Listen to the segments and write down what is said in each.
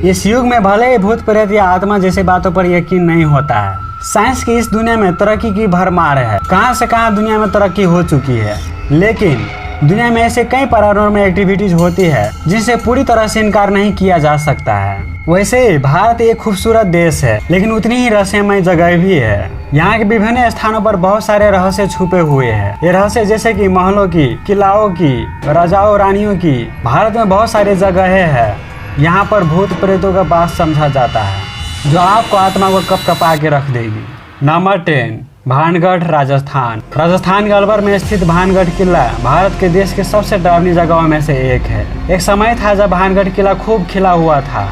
इस युग में भले ही भूत प्रेत या आत्मा जैसी बातों पर यकीन नहीं होता है। साइंस की इस दुनिया में तरक्की की भरमार है। कहां से कहां दुनिया में तरक्की हो चुकी है, लेकिन दुनिया में ऐसे कई पैरानॉर्मल एक्टिविटीज होती है जिनसे पूरी तरह से इनकार नहीं किया जा सकता है। वैसे ही भारत एक खूबसूरत देश है, लेकिन उतनी ही रहस्यमय जगह भी है। यहाँ के विभिन्न स्थानों पर बहुत सारे रहस्य छुपे हुए हैं। ये रहस्य जैसे कि महलों की, किलाओं की, राजाओं रानियों की। भारत में बहुत सारी जगहें हैं यहाँ पर भूत प्रेतों का वास समझा जाता है, जो आपको आत्मा को कपकपा के रख देगी। नंबर 10, भानगढ़, राजस्थान। राजस्थान के अलवर में स्थित भानगढ़ किला भारत के देश के सबसे डरावनी जगहों में से एक है। एक समय था जब भानगढ़ किला खूब खिला हुआ था,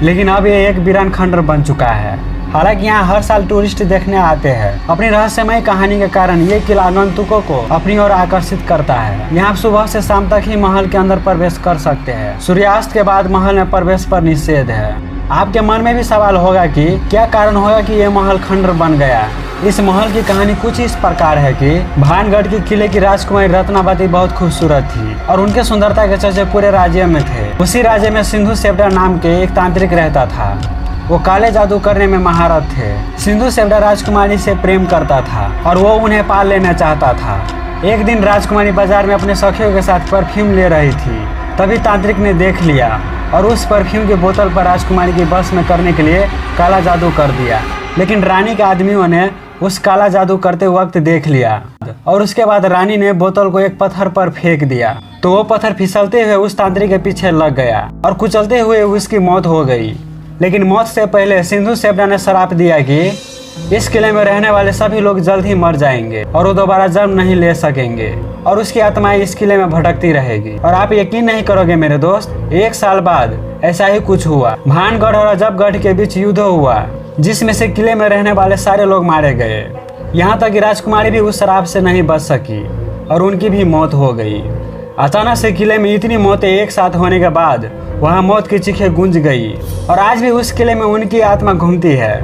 लेकिन अब ये एक वीरान खंडर बन चुका है। हालांकि यहाँ हर साल टूरिस्ट देखने आते हैं। अपनी रहस्यमय कहानी के कारण ये किला आगंतुकों को अपनी ओर आकर्षित करता है। यहाँ सुबह से शाम तक ही महल के अंदर प्रवेश कर सकते हैं। सूर्यास्त के बाद महल में प्रवेश पर निषेध है। आपके मन में भी सवाल होगा कि क्या कारण होगा कि ये महल खंडर बन गया। इस महल की कहानी कुछ इस प्रकार है कि भानगढ़ के किले की राजकुमारी रत्नावती बहुत खूबसूरत थी और उनके सुंदरता के चर्चे पूरे राज्य में थे। उसी राज्य में सिंधु सेब्डा नाम के एक तांत्रिक रहता था। वो काले जादू करने में महारत थे। सिंधु सेब्डा राजकुमारी से प्रेम करता था और वो उन्हें पाल लेना चाहता था। एक दिन राजकुमारी बाजार में अपने सखियों के साथ परफ्यूम ले रही थी। तभी तांत्रिक ने देख लिया और उस परफ्यूम की बोतल पर राजकुमारी की बस में करने के लिए काला जादू कर दिया। लेकिन रानी के आदमियों ने उस काला जादू करते वक्त देख लिया और उसके बाद रानी ने बोतल को एक पत्थर पर फेंक दिया, तो वो पत्थर फिसलते हुए उस तांत्रिक के पीछे लग गया और कुचलते हुए उसकी मौत हो गई। लेकिन मौत से पहले सिंधु सेब्डा ने श्राप दिया कि इस किले में रहने वाले सभी लोग जल्द ही मर जाएंगे और वो दोबारा जन्म नहीं ले सकेंगे और उसकी आत्माएं इस किले में भटकती रहेगी। और आप यकीन नहीं करोगे मेरे दोस्त, 1 साल बाद ऐसा ही कुछ हुआ। भानगढ़ और अजबगढ़ के बीच युद्ध हुआ, जिसमें से किले में रहने वाले सारे लोग मारे गए। यहाँ तक कि राजकुमारी भी उस श्राप से नहीं बच सकी और उनकी भी मौत हो गई। अचानक से किले में इतनी मौतें एक साथ होने के बाद वहाँ मौत की चीखें गूंज गई और आज भी उस किले में उनकी आत्मा घूमती है।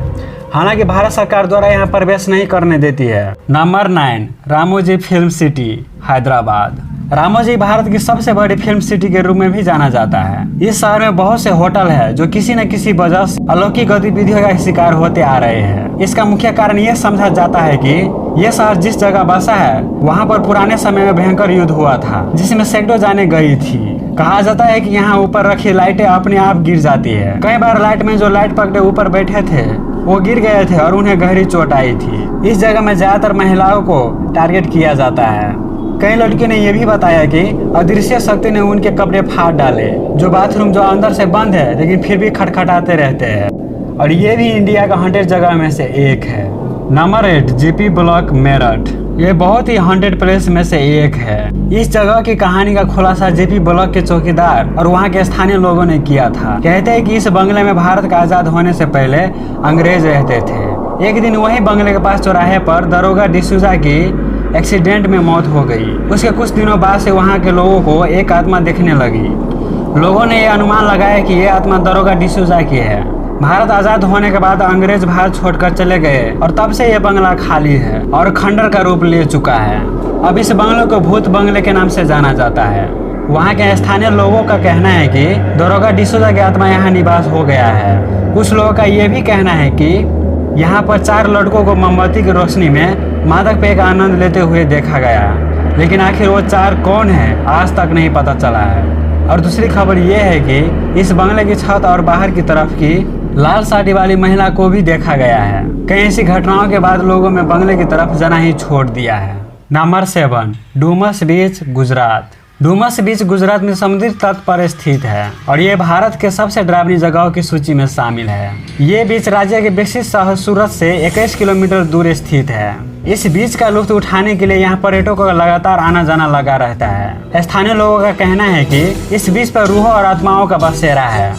हालांकि भारत सरकार द्वारा यहाँ प्रवेश नहीं करने देती है। Number 9, Ramoji film city, Hyderabad. Ramoji Bharat की सबसे बड़ी फिल्म सिटी के रूप में भी जाना जाता है। इस शहर में बहुत से होटल है जो किसी न किसी वजह से अलौकिक गतिविधियों का शिकार होते आ रहे हैं। इसका मुख्य कारण यह समझा जाता है कि यह शहर जिस जगह बसा है वहाँ पर पुराने समय में भयंकर युद्ध हुआ था, जिसमें सैकड़ों जाने गई थी। कहा जाता है कि यहाँ ऊपर रखी लाइटें अपने आप गिर जाती है। कई बार लाइट में जो लाइट पकड़े ऊपर बैठे थे वो गिर गए थे और उन्हें गहरी चोट आई थी। इस जगह में ज्यादातर महिलाओं को टारगेट किया जाता है। कई लड़कियों ने यह भी बताया कि अदृश्य शक्ति ने उनके कपड़े फाड़ डाले, जो बाथरूम जो अंदर से बंद है लेकिन फिर भी खटखटाते रहते हैं। और ये भी इंडिया का 100 जगह में से एक है। Number 8, JP block, Meerut. ये बहुत ही 100 प्लेस में से एक है। इस जगह की कहानी का खुलासा जेपी ब्लॉक के चौकीदार और वहाँ के स्थानीय लोगों ने किया था। कहते हैं कि इस बंगले में भारत का आजाद होने से पहले अंग्रेज रहते थे। एक दिन वही बंगले के पास चौराहे पर दरोगा डिसूजा की एक्सीडेंट में मौत हो गई। उसके कुछ दिनों बाद से वहाँ के लोगों को एक आत्मा दिखने लगी। लोगों ने यह अनुमान लगाया कि यह आत्मा दरोगा डिसूजा की है। भारत आजाद होने के बाद अंग्रेज भारत छोड़कर चले गए और तब से यह बंगला खाली है और खंडर का रूप ले चुका है। अब इस बंगले को भूत बंगले के नाम से जाना जाता है। वहाँ के स्थानीय लोगों का कहना है कि दरोगा डिसूजा की आत्मा यहाँ निवास हो गया है। कुछ लोगों का यह भी कहना है कि यहाँ पर 4 लड़कों को मोमबत्ती की रोशनी में मादक पेय का आनंद लेते हुए देखा गया, लेकिन आखिर वो 4 कौन है आज तक नहीं पता चला है। और दूसरी खबर ये है कि इस बंगले की छत और बाहर की तरफ की लाल साड़ी वाली महिला को भी देखा गया है। कई ऐसी घटनाओं के बाद लोगों में बंगले की तरफ जाना ही छोड़ दिया है। नंबर 7, डूमस बीच, गुजरात। डूमस बीच गुजरात में समुद्री तट पर स्थित है और ये भारत के सबसे डरावनी जगहों की सूची में शामिल है। ये बीच राज्य के विकसित शहर सूरत से 21 किलोमीटर दूर स्थित है। इस बीच का लुत्फ उठाने के लिए यहाँ पर्यटकों का लगातार आना जाना लगा रहता है। स्थानीय लोगों का कहना है कि इस बीच पर रूहों और आत्माओं का बसेरा है।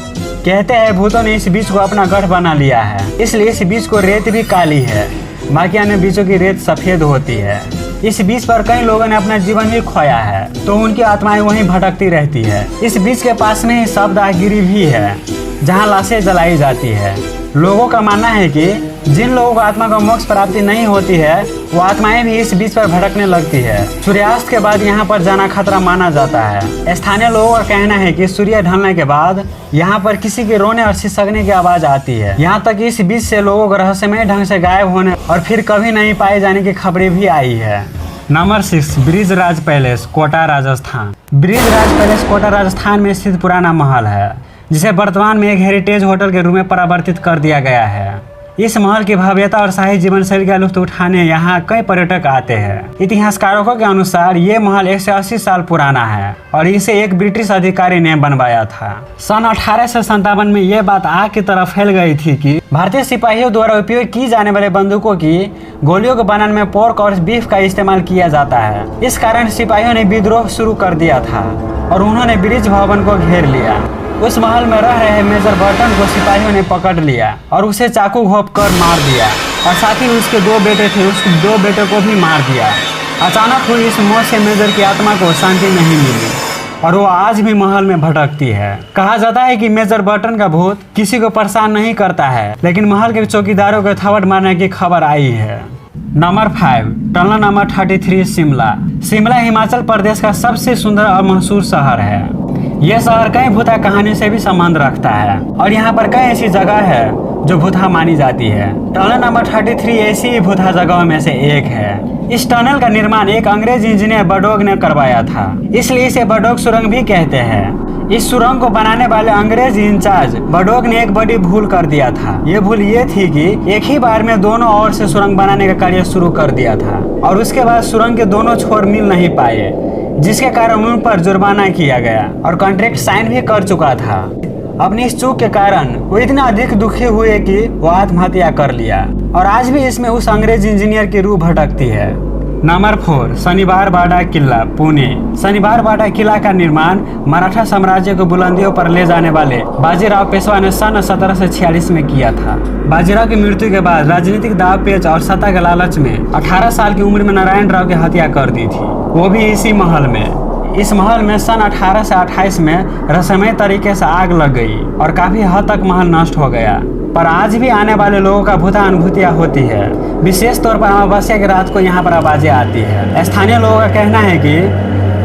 कहते हैं भूतों ने इस बीच को अपना गढ़ बना लिया है, इसलिए इस बीच को रेत भी काली है, बाकी अन्य बीचों की रेत सफेद होती है। इस बीच पर कई लोगों ने अपना जीवन भी खोया है, तो उनकी आत्माएं वहीं भटकती रहती है। इस बीच के पास में ही शवदाहगिरी भी है। जहाँ लाशें जलाई जाती है। लोगों का मानना है कि जिन लोगों को आत्मा को मोक्ष प्राप्ति नहीं होती है वो आत्माएं भी इस बीच पर भटकने लगती है। सूर्यास्त के बाद यहाँ पर जाना खतरा माना जाता है। स्थानीय लोगों का कहना है कि सूर्य ढलने के बाद यहाँ पर किसी के रोने और सिसकने की आवाज आती है। यहाँ तक इस बीच से लोगों को रहस्यमय ढंग से गायब होने और फिर कभी नहीं पाए जाने की खबरें भी आई है। Number 6, Brijraj palace, Kota, Rajasthan. Brijraj palace Kota, Rajasthan में स्थित पुराना महल है जिसे वर्तमान में एक हेरिटेज होटल के रूप में परिवर्तित कर दिया गया है। इस महल की भव्यता और शाही जीवन शैली का लुत्फ उठाने यहाँ कई पर्यटक आते हैं। इतिहासकारों के अनुसार ये महल 180 साल पुराना है और इसे एक ब्रिटिश अधिकारी ने बनवाया था। सन 1857 में ये बात आग की तरफ फैल गई थी कि भारतीय सिपाहियों द्वारा उपयोग की जाने वाले बंदूकों की गोलियों को बनाने में पोर्क और बीफ का इस्तेमाल किया जाता है। इस कारण सिपाहियों ने विद्रोह शुरू कर दिया था और उन्होंने ब्रिज भवन को घेर लिया। उस महल में रह रहे मेजर बर्टन को सिपाहियों ने पकड़ लिया और उसे चाकू घोंप कर मार दिया और साथ ही उसके 2 बेटे थे, उस 2 बेटों को भी मार दिया। अचानक हुई इस मौत से मेजर की आत्मा को शांति नहीं मिली और वो आज भी महल में भटकती है। कहा जाता है कि मेजर बर्टन का भूत किसी को परेशान नहीं करता है, लेकिन महल के चौकीदारों को थप्पड़ मारने की खबर आई है। Number 5, tunnel number 33, Shimla. Shimla Himachal Pradesh का सबसे सुंदर और मशहूर शहर है। यह शहर कई भूता कहानी से भी संबंध रखता है और यहाँ पर कई ऐसी जगह है जो भूता मानी जाती है। टनल नंबर 33 ऐसी ही भूता जगहों में से एक है। इस टनल का निर्माण एक अंग्रेज इंजीनियर बडोग ने करवाया था, इसलिए इसे बडोग सुरंग भी कहते हैं। इस सुरंग को बनाने वाले अंग्रेज इंचार्ज बडोग ने एक बड़ी भूल कर दिया था। ये भूल ये थी कि एक ही बार में दोनों ओर से सुरंग बनाने का कार्य शुरू कर दिया था और उसके बाद सुरंग के दोनों छोर मिल नहीं पाए, जिसके कारण उन पर जुर्माना किया गया और कॉन्ट्रैक्ट साइन भी कर चुका था। अपनी इस चूक के कारण वो इतना अधिक दुखी हुए कि वो आत्महत्या कर लिया और आज भी इसमें उस अंग्रेज इंजीनियर की रूह भटकती है। नंबर 4, शनिवार बाड़ा किला, पुणे। शनिवार बाड़ा किला का निर्माण मराठा साम्राज्य को बुलंदियों पर ले जाने वाले बाजीराव पेशवा ने सन 1746 में किया था। बाजीराव की मृत्यु के बाद राजनीतिक दाव पेच और सत्ता के लालच में 18 साल की उम्र में नारायण राव की हत्या कर दी थी, वो भी इसी महल में। इस महल में सन 1828 में रहस्यमय तरीके से आग लग गई और काफी हद तक महल नष्ट हो गया, पर आज भी आने वाले लोगों का भूता अनुभूतियाँ होती है। विशेष तौर पर अमावस्या की रात को यहाँ पर आवाजें आती है। स्थानीय लोगों का कहना है कि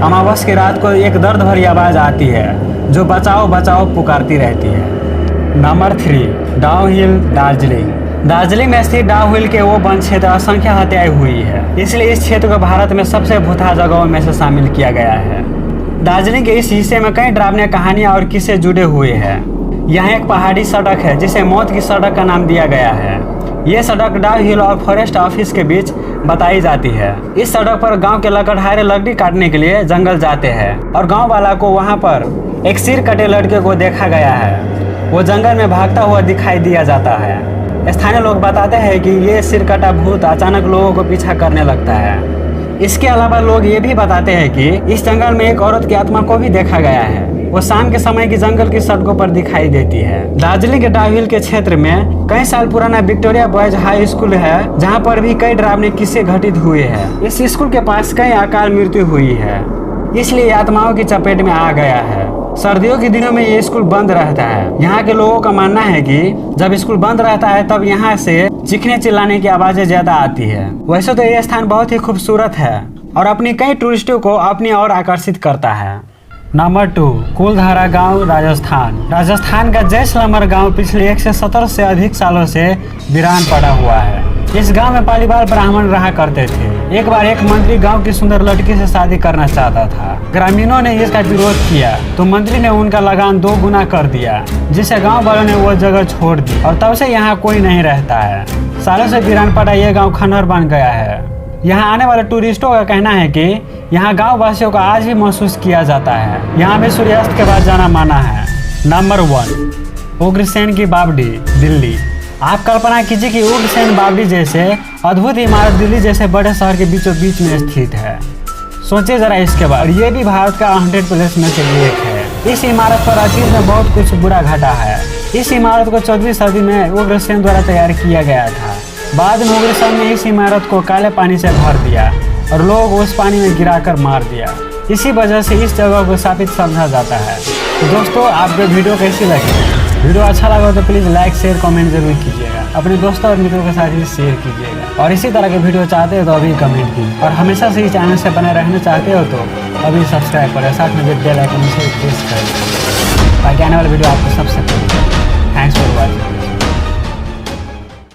अमावस्या की रात को एक दर्द भरी आवाज आती है जो बचाओ बचाओ पुकारती रहती है। Number 3, down hill, Darjeeling. Darjeeling में स्थित डाउन हिल के वो वन क्षेत्र असंख्य हत्याएं हुई है, इसलिए इस क्षेत्र को भारत में सबसे भूता जगहों में से शामिल किया गया है। दार्जिलिंग के इस हिस्से में कई डरावनी कहानियां और किस्से जुड़े हुए हैं। यहाँ एक पहाड़ी सड़क है जिसे मौत की सड़क का नाम दिया गया है। ये सड़क डाउन हिल और फॉरेस्ट ऑफिस के बीच बताई जाती है। इस सड़क पर गांव के लकड़हारे लकड़ी काटने के लिए जंगल जाते हैं और गांव वाला को वहां पर एक सिर कटे लड़के को देखा गया है। वो जंगल में भागता हुआ दिखाई दिया जाता है। स्थानीय लोग बताते हैं कि ये सिर कटा भूत अचानक लोगों को पीछा करने लगता है। इसके अलावा लोग ये भी बताते हैं कि इस जंगल में एक औरत की आत्मा को भी देखा गया है। वो शाम के समय की जंगल की सड़कों पर दिखाई देती है। दार्जिलिंग के डाउन हिल के क्षेत्र में कई साल पुराना विक्टोरिया बॉयज हाई स्कूल है, जहाँ पर भी कई डरावने किस्से घटित हुए हैं। इस स्कूल के पास कई अकाल मृत्यु हुई है, इसलिए आत्माओं की चपेट में आ गया है। सर्दियों के दिनों में ये स्कूल बंद रहता है। यहाँ के लोगों का मानना है कि जब स्कूल बंद रहता है तब यहाँ से चीखने चिल्लाने की आवाजें ज्यादा आती है। वैसे तो ये स्थान बहुत ही खूबसूरत है और अपनी कई टूरिस्टों को अपनी ओर आकर्षित करता है। नंबर 2, कुलधारा गांव, राजस्थान। राजस्थान का जैसलमेर गांव पिछले 170 से अधिक सालों से वीरान पड़ा हुआ है। इस गांव में परिवार ब्राह्मण रहा करते थे। एक बार एक मंत्री गांव की सुंदर लड़की से शादी करना चाहता था। ग्रामीणों ने इसका विरोध किया तो मंत्री ने उनका लगान 2 गुना कर दिया, जिससे गांव वालों ने वो जगह छोड़ दी और तब से यहाँ कोई नहीं रहता है। सालों से वीरान पड़ा ये गाँव खंडहर बन गया है। यहाँ आने वाले टूरिस्टों का कहना है कि यहाँ गांव वासियों को आज भी महसूस किया जाता है। यहाँ भी सूर्यास्त के बाद जाना माना है। नंबर 1, उग्रसेन की बावड़ी, दिल्ली। आप कल्पना कीजिए कि उग्रसेन बावड़ी जैसे अद्भुत इमारत दिल्ली जैसे बड़े शहर के बीचों बीच में स्थित है। सोचिए जरा इसके बाद। ये भी भारत का 100 प्लेस में से एक है। इस इमारत पर अतीत में बहुत कुछ बुरा घटा है। इस इमारत को 14वीं सदी में उग्रसेन द्वारा तैयार किया गया था। बाद में उग्रसेन ने इस इमारत को काले पानी से भर दिया और लोग उस पानी में गिराकर मार दिया। इसी वजह से इस जगह को शापित समझा जाता है। तो दोस्तों, आपको वीडियो कैसी लगी? वीडियो अच्छा लगा तो प्लीज़ लाइक शेयर कमेंट जरूर कीजिएगा। अपने दोस्तों और मित्रों के साथ भी शेयर कीजिएगा। और इसी तरह के वीडियो चाहते हो तो अभी कमेंट कीजिए। और हमेशा से इस चैनल से बने रहना चाहते हो तो अभी सब्सक्राइब करें, साथ में बेल आइकन से प्रेस करें ताकि आने वाला वीडियो आपको सबसे पहले। Thanks for